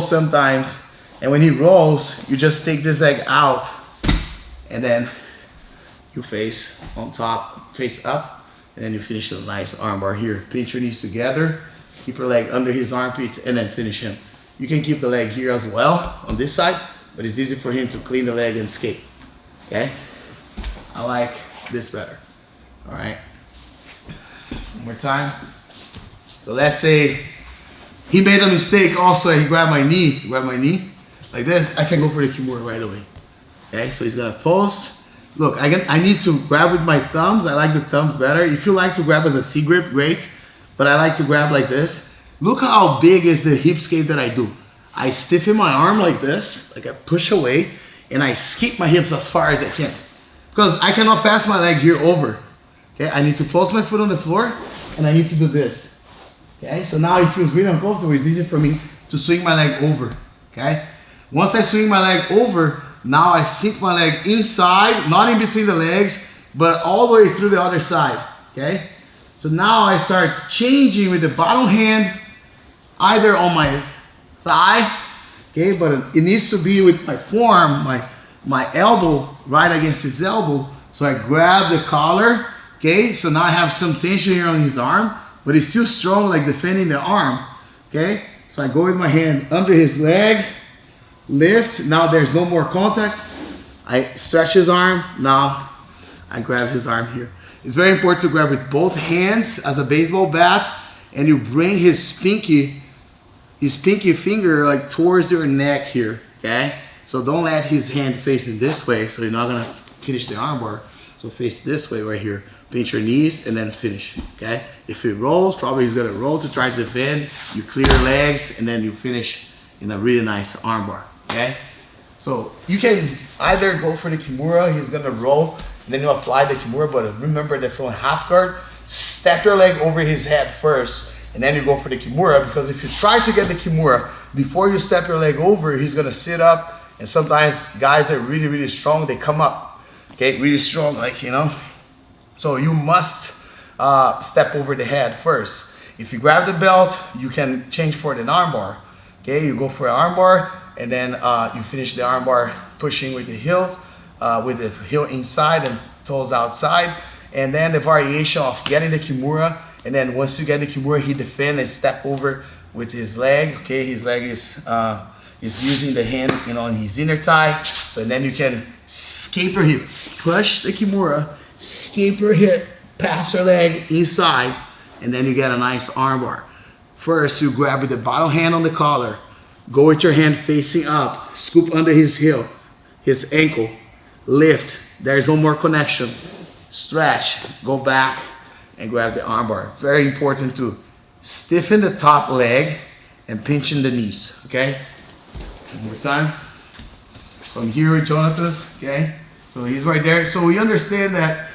sometimes, and when he rolls, you just take this leg out, and then you face on top, face up, and then you finish a nice armbar here. Pinch your knees together, keep your leg under his armpit, and then finish him. You can keep the leg here as well on this side, but it's easy for him to clean the leg and escape. Okay? I like this better. All right. One more time. So let's say he made a mistake also, he grabbed my knee, like this. I can go for the Kimura right away. Okay, so he's gonna post. Look, I need to grab with my thumbs. I like the thumbs better. If you like to grab as a C grip, great. But I like to grab like this. Look how big is the hip escape that I do. I stiffen my arm like this, like I push away, and I escape my hips as far as I can. Because I cannot pass my leg here over. Okay, I need to post my foot on the floor, and I need to do this. Okay, so now it feels really uncomfortable. It's easy for me to swing my leg over. Okay, once I swing my leg over, now I sink my leg inside, not in between the legs, but all the way through the other side. Okay, so now I start changing with the bottom hand, either on my thigh, okay, but it needs to be with my forearm, my elbow right against his elbow. So I grab the collar, okay, so now I have some tension here on his arm, but he's still strong, like defending the arm, okay? So I go with my hand under his leg, lift, now there's no more contact. I stretch his arm, now I grab his arm here. It's very important to grab with both hands as a baseball bat, and you bring his pinky finger like towards your neck here, okay? So don't let his hand facing this way, so you're not gonna finish the armbar. So face this way right here. Pinch your knees and then finish, okay? If he rolls, probably he's gonna roll to try to defend. You clear your legs and then you finish in a really nice armbar, okay? So you can either go for the Kimura, he's gonna roll, and then you apply the Kimura, but remember that from half guard, step your leg over his head first, and then you go for the Kimura, because if you try to get the Kimura before you step your leg over, he's gonna sit up, and sometimes guys that are really, really strong, they come up, okay, really strong, like, you know. So you must step over the head first. If you grab the belt, you can change for an armbar. Okay, you go for an armbar, and then you finish the armbar pushing with the heels, with the heel inside and toes outside. And then the variation of getting the Kimura, and then once you get the Kimura, he defend and step over with his leg. Okay, his leg is using the hand, you know, on his inner thigh. So then you can escape your hip, push the Kimura, escape your hip, pass your leg inside, and then you get a nice armbar. First, you grab with the bottom hand on the collar, go with your hand facing up, scoop under his heel, his ankle, lift, there's no more connection, stretch, go back, and grab the armbar. Very important to stiffen the top leg and pinch in the knees, okay? One more time. So I'm here with Jonathan, okay? So he's right there. So we understand that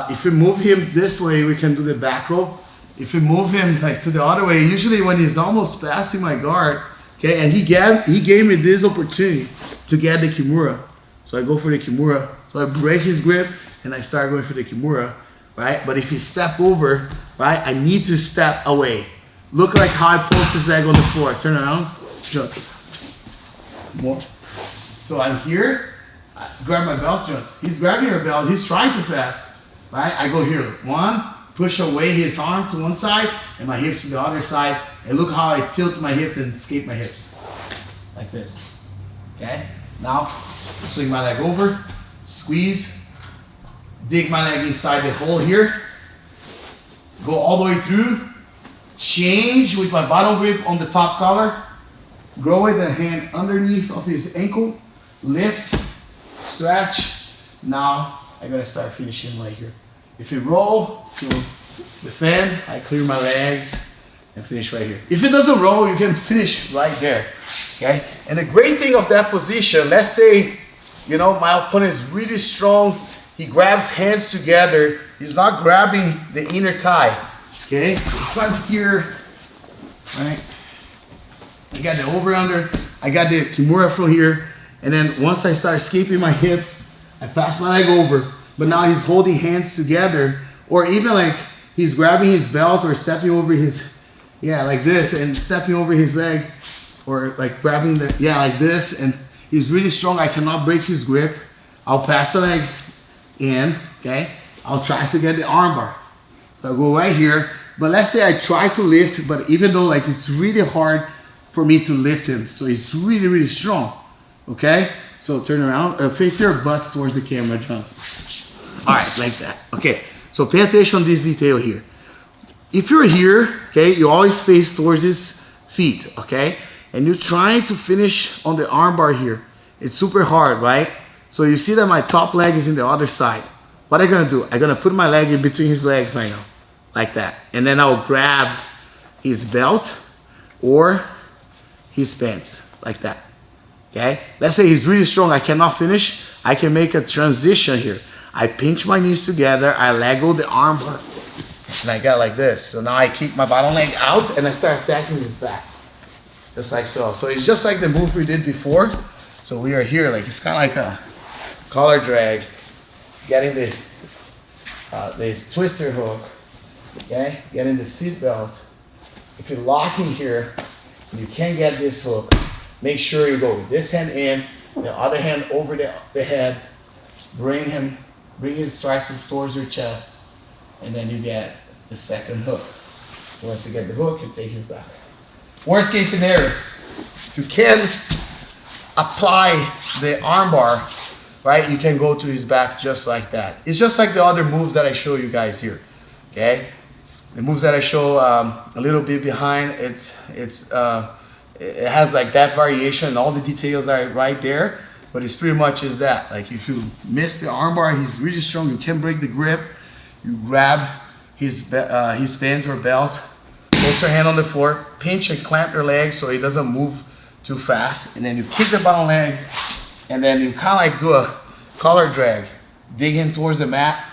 if we move him this way, we can do the back row. If we move him like to the other way, usually when he's almost passing my guard, okay, and he gave me this opportunity to get the Kimura. So I go for the Kimura. So I break his grip and I start going for the Kimura, right? But if he step over, right, I need to step away. Look like how I post his leg on the floor. Turn around. Jump. More. So I'm here. I grab my belt. He's grabbing her belt. He's trying to pass, right? I go here. One, push away his arm to one side and my hips to the other side. And look how I tilt my hips and escape my hips. Like this. Okay? Now, swing my leg over, squeeze, dig my leg inside the hole here, go all the way through, change with my bottom grip on the top collar, go with the hand underneath of his ankle, lift, stretch. Now I'm gonna start finishing right here. If you roll to defend, I clear my legs and finish right here. If it doesn't roll, you can finish right there, okay? And the great thing of that position, let's say, you know, my opponent is really strong, he grabs hands together, he's not grabbing the inner thigh, okay? So if I'm here, right, I got the over-under, I got the Kimura from here, and then once I start escaping my hips, I pass my leg over, but now he's holding hands together, or even like he's grabbing his belt or stepping over his, yeah, like this, and stepping over his leg, or like grabbing the, yeah, like this, and he's really strong. I cannot break his grip. I'll pass the leg in, okay? I'll try to get the arm bar. So I'll go right here, but let's say I try to lift, but even though like it's really hard for me to lift him, so he's really, really strong, okay? So turn around, face your butt towards the camera, John. All right, like that. Okay, so pay attention on this detail here. If you're here, okay, you always face towards his feet, okay? And you're trying to finish on the arm bar here. It's super hard, right? So you see that my top leg is in the other side. What am I gonna do? I'm gonna put my leg in between his legs right now, like that. And then I'll grab his belt or his pants, like that, okay? Let's say he's really strong, I cannot finish. I can make a transition here. I pinch my knees together, I let go the arm bar, and I got like this. So now I keep my bottom leg out and I start attacking his back. Just like so. So it's just like the move we did before. So we are here, like it's kind of like a collar drag, getting the this twister hook, okay? Getting the seat belt. If you're locking here, and you can't get this hook, make sure you go with this hand in, the other hand over the head, bring his triceps towards your chest, and then you get the second hook. So once you get the hook, you take his back. Worst case scenario, if you can apply the arm bar, right, you can go to his back just like that. It's just like the other moves that I show you guys here, okay? The moves that I show a little bit behind, it has like that variation, and all the details are right there, but it's pretty much is that. Like if you miss the arm bar, he's really strong, you can't break the grip, you grab his pants or belt, place your hand on the floor, pinch and clamp your leg so he doesn't move too fast, and then you kick the bottom leg, and then you kind of like do a collar drag, dig him towards the mat,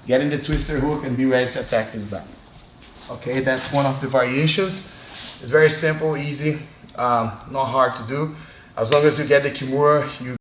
get in the twister hook, and be ready to attack his back. Okay, that's one of the variations. It's very simple, easy, not hard to do. As long as you get the Kimura, you